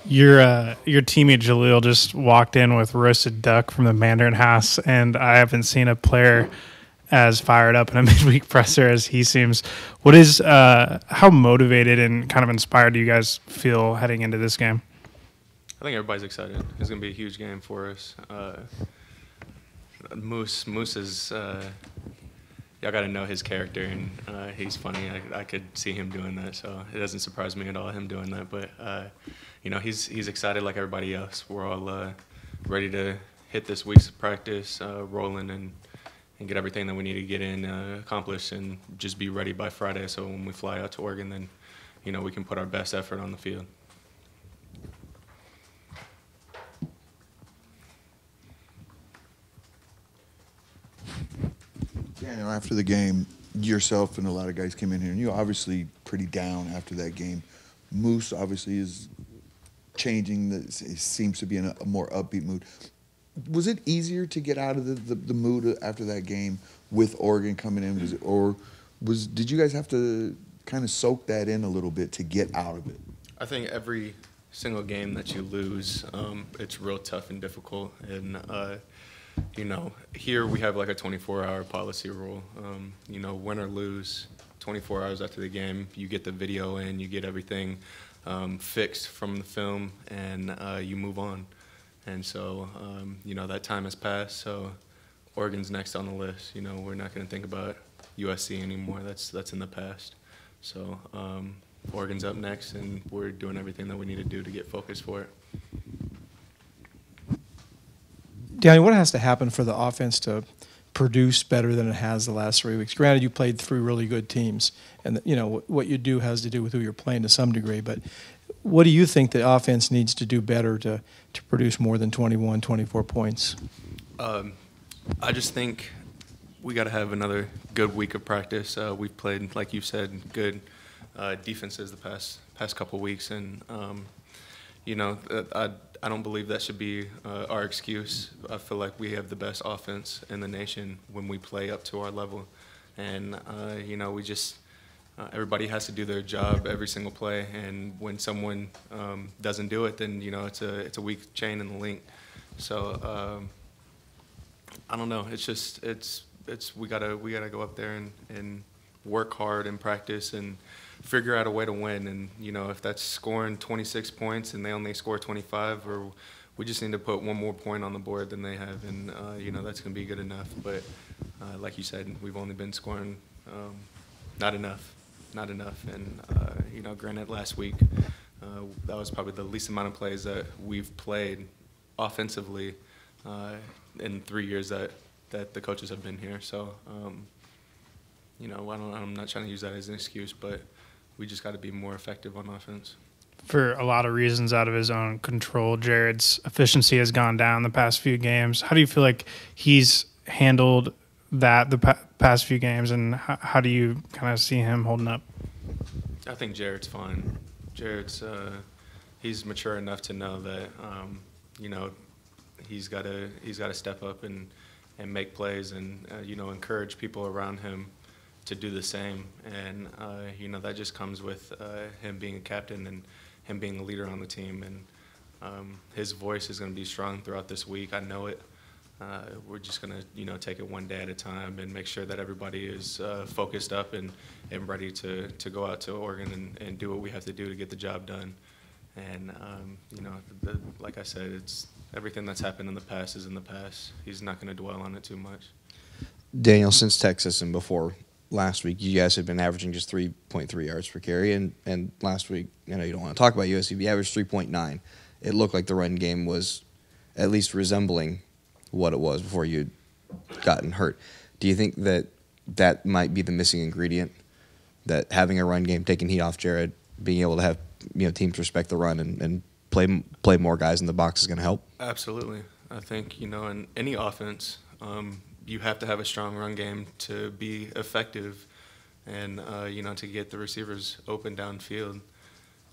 Your teammate Jaleel just walked in with roasted duck from the Mandarin House, and I haven't seen a player as fired up in a midweek presser as he seems. What is how motivated and kind of inspired do you guys feel heading into this game? I think everybody's excited. It's going to be a huge game for us. Moose is y'all got to know his character, and he's funny. I could see him doing that, so it doesn't surprise me at all him doing that. But he's excited like everybody else. We're all ready to hit this week's practice, rolling, and get everything that we need to get in accomplished, and just be ready by Friday. So when we fly out to Oregon, then we can put our best effort on the field. Daniel, after the game, yourself and a lot of guys came in here, and you're obviously pretty down after that game. Moose obviously is changing. It seems to be in a more upbeat mood. Was it easier to get out of the mood after that game with Oregon coming in? Did you guys have to kind of soak that in a little bit to get out of it? I think every single game that you lose, it's real tough and difficult. And here we have like a 24-hour policy rule. Win or lose, 24 hours after the game, you get the video in, you get everything fixed from the film, and you move on. And so, that time has passed, so Oregon's next on the list. We're not going to think about USC anymore. That's in the past. So Oregon's up next, and we're doing everything that we need to do to get focused for it. Danny, what has to happen for the offense to produce better than it has the last 3 weeks? Granted, you played 3 really good teams, and what you do has to do with who you're playing to some degree. But what do you think the offense needs to do better to produce more than 21, 24 points? I just think we got to have another good week of practice. We've played, like you said, good defenses the past couple weeks, and I don't believe that should be our excuse. I feel like we have the best offense in the nation when we play up to our level. And, we just everybody has to do their job every single play. And when someone doesn't do it, then, it's a weak chain in the link. So I don't know. It's just we gotta go up there and work hard and practice and figure out a way to win. And, if that's scoring 26 points and they only score 25, or we just need to put one more point on the board than they have, and, that's going to be good enough. But like you said, we've only been scoring not enough. And, granted, last week, that was probably the least amount of plays that we've played offensively in 3 years that the coaches have been here. So, I'm not trying to use that as an excuse, but we just got to be more effective on offense. For a lot of reasons out of his own control, Jarrod's efficiency has gone down the past few games. How do you feel like he's handled that the past few games, and how do you kind of see him holding up? I think Jarrod's fine. Jarrod's he's mature enough to know that he's got to step up and make plays and encourage people around him to do the same. And that just comes with him being a captain and him being the leader on the team. And his voice is going to be strong throughout this week. I know it. We're just going to take it one day at a time and make sure that everybody is focused up and ready to go out to Oregon and do what we have to do to get the job done. And like I said, it's everything that's happened in the past is in the past. He's not going to dwell on it too much. Daniel, since Texas and before last week, you guys had been averaging just 3.3 yards per carry, and last week, you don't want to talk about USC, but you averaged 3.9. It looked like the run game was at least resembling what it was before you'd gotten hurt. Do you think that might be the missing ingredient, that having a run game, taking heat off Jarrod, being able to have teams respect the run and play more guys in the box is going to help? Absolutely. I think, in any offense, you have to have a strong run game to be effective and, to get the receivers open downfield.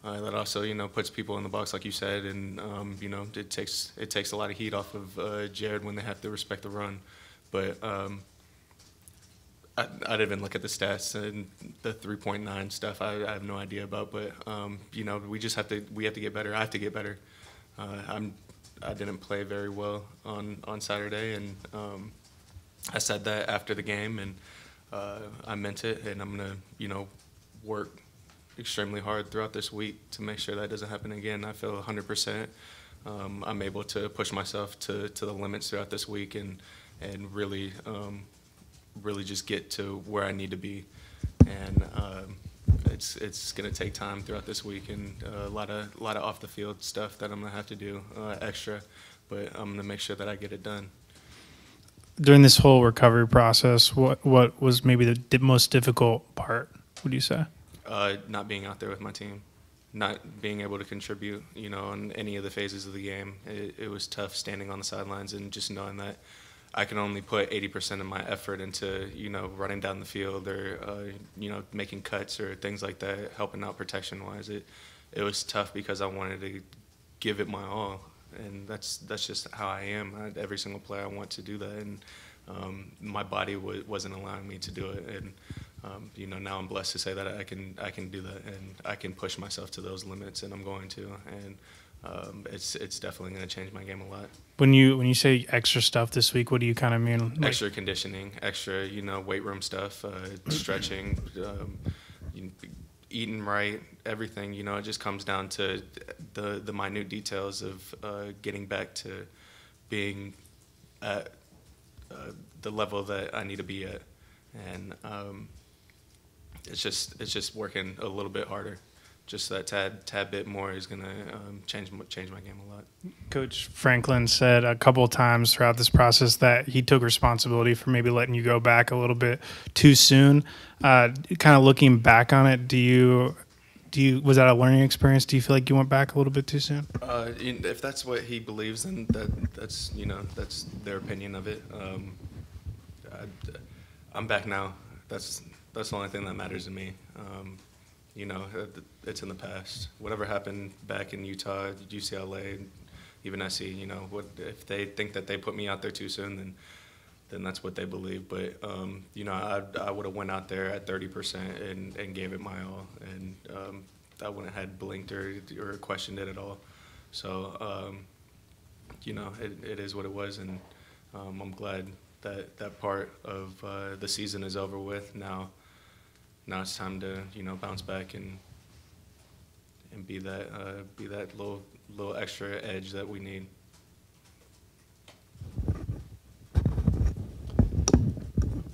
That also, puts people in the box, like you said, and, it takes a lot of heat off of Jarrod when they have to respect the run. But I didn't even look at the stats and the 3.9 stuff. I have no idea about, but we just have to get better. I have to get better. I didn't play very well on Saturday, and I said that after the game, and I meant it, and I'm gonna work extremely hard throughout this week to make sure that doesn't happen again. I feel 100%. I'm able to push myself to the limits throughout this week and really just get to where I need to be. And it's going to take time throughout this week and a lot of off the field stuff that I'm going to have to do extra, but I'm going to make sure that I get it done. During this whole recovery process, what was maybe the most difficult part, would you say? Not being out there with my team, not being able to contribute, in any of the phases of the game. It was tough standing on the sidelines and just knowing that I can only put 80% of my effort into, running down the field or, making cuts or things like that, helping out protection-wise. It was tough because I wanted to give it my all, and that's just how I am. Every single play I want to do that, and my body wasn't allowing me to do it. And now I'm blessed to say that I can do that, and I can push myself to those limits, and I'm going to. And it's definitely going to change my game a lot. When you say extra stuff this week, what do you kind of mean? Like, extra conditioning, extra weight room stuff, stretching, eating right, everything. It just comes down to the minute details of getting back to being at the level that I need to be at, and it's just working a little bit harder. Just that tad bit more is going to change my game a lot. Coach Franklin said a couple of times throughout this process that he took responsibility for maybe letting you go back a little bit too soon. Kind of looking back on it, was that a learning experience? Do you feel like you went back a little bit too soon? If that's what he believes, then that's their opinion of it. I'm back now. That's the only thing that matters to me. It's in the past. Whatever happened back in Utah, UCLA, even SC, if they think that they put me out there too soon, then that's what they believe. But, I would have went out there at 30% and gave it my all, and I wouldn't have blinked or questioned it at all. So, it is what it was, and I'm glad that part of the season is over with. Now it's time to bounce back and be that little extra edge that we need.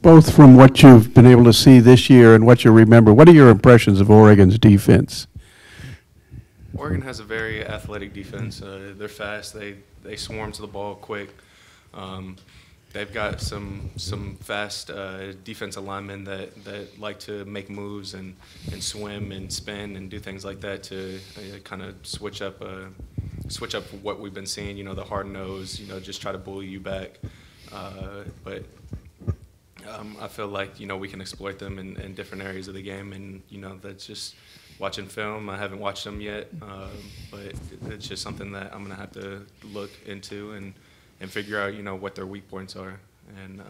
Both from what you've been able to see this year and what you remember, what are your impressions of Oregon's defense? Oregon has a very athletic defense. They're fast. They swarm to the ball quick. They've got some fast defensive linemen that like to make moves and swim and spin and do things like that to kind of switch up what we've been seeing. The hard nose, just try to bully you back. But I feel like we can exploit them in different areas of the game, and that's just watching film. I haven't watched them yet, but it's just something that I'm gonna have to look into and figure out, what their weak points are, and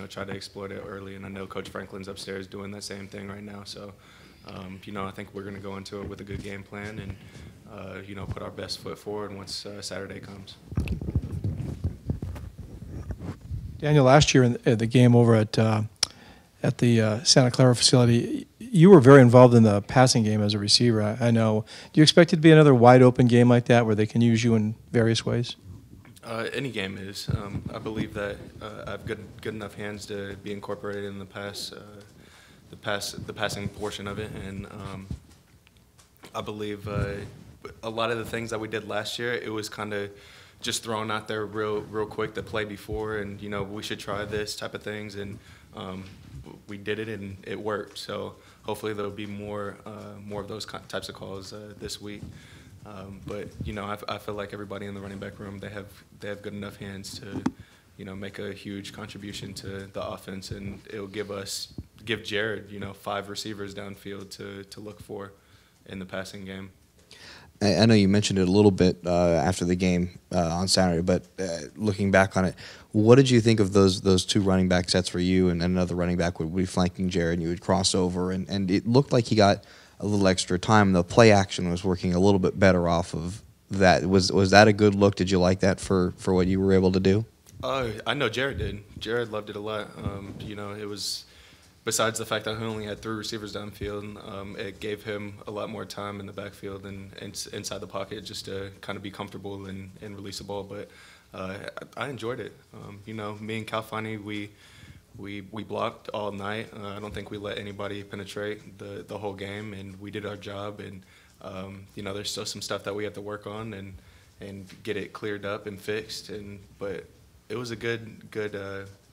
try to exploit it early. And I know Coach Franklin's upstairs doing that same thing right now. So, I think we're going to go into it with a good game plan and, put our best foot forward once Saturday comes. Daniel, last year in the game over at the Santa Clara facility, you were very involved in the passing game as a receiver. I know. Do you expect it to be another wide open game like that where they can use you in various ways? Any game is. I believe that I have good enough hands to be incorporated in the passing portion of it, and I believe a lot of the things that we did last year, it was kind of just thrown out there real quick to play before, and we should try this type of things, and we did it and it worked. So hopefully there'll be more of those types of calls this week. But I feel like everybody in the running back room, they have good enough hands to make a huge contribution to the offense, and it'll give Jarrod 5 receivers downfield to look for in the passing game. I know you mentioned it a little bit after the game on Saturday, but looking back on it, what did you think of those two running back sets for you, and another running back would be flanking Jarrod, and you would cross over, and it looked like he got a little extra time. The play action was working a little bit better off of that. Was that a good look? Did you like that for what you were able to do? I know Jarrod did. Jarrod loved it a lot. It was, besides the fact that he only had 3 receivers downfield, it gave him a lot more time in the backfield and inside the pocket just to kind of be comfortable and release the ball. But I enjoyed it. Me and Calfani, we blocked all night. I don't think we let anybody penetrate the whole game, and we did our job. And there's still some stuff that we have to work on and get it cleared up and fixed. But it was a good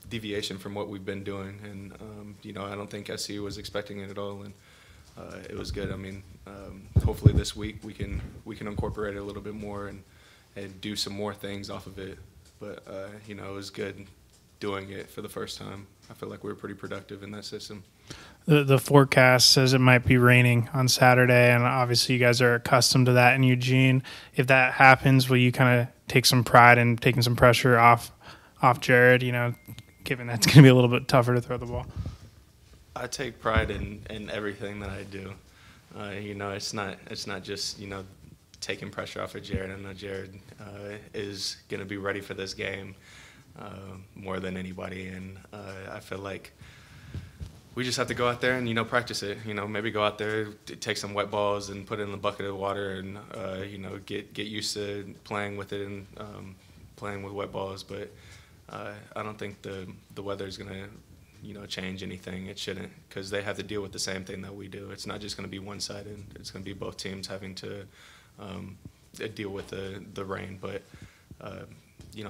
deviation from what we've been doing, and I don't think SC was expecting it at all, and it was good. I mean, hopefully this week we can incorporate it a little bit more and do some more things off of it. But it was good doing it for the first time. I feel like we were pretty productive in that system. The forecast says it might be raining on Saturday, and obviously you guys are accustomed to that in Eugene. If that happens, will you kind of take some pride in taking some pressure off Jarrod, given that's going to be a little bit tougher to throw the ball? I take pride in everything that I do. It's not just taking pressure off of Jarrod. I know Jarrod is going to be ready for this game more than anybody, and I feel like we just have to go out there and practice it. Maybe go out there, take some wet balls and put it in the bucket of water, and get used to playing with it and playing with wet balls. But I don't think the weather is going to change anything. It shouldn't, because they have to deal with the same thing that we do. It's not just going to be one-sided. It's going to be both teams having to deal with the rain. But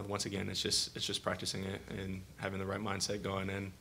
once again, it's just practicing it and having the right mindset going in.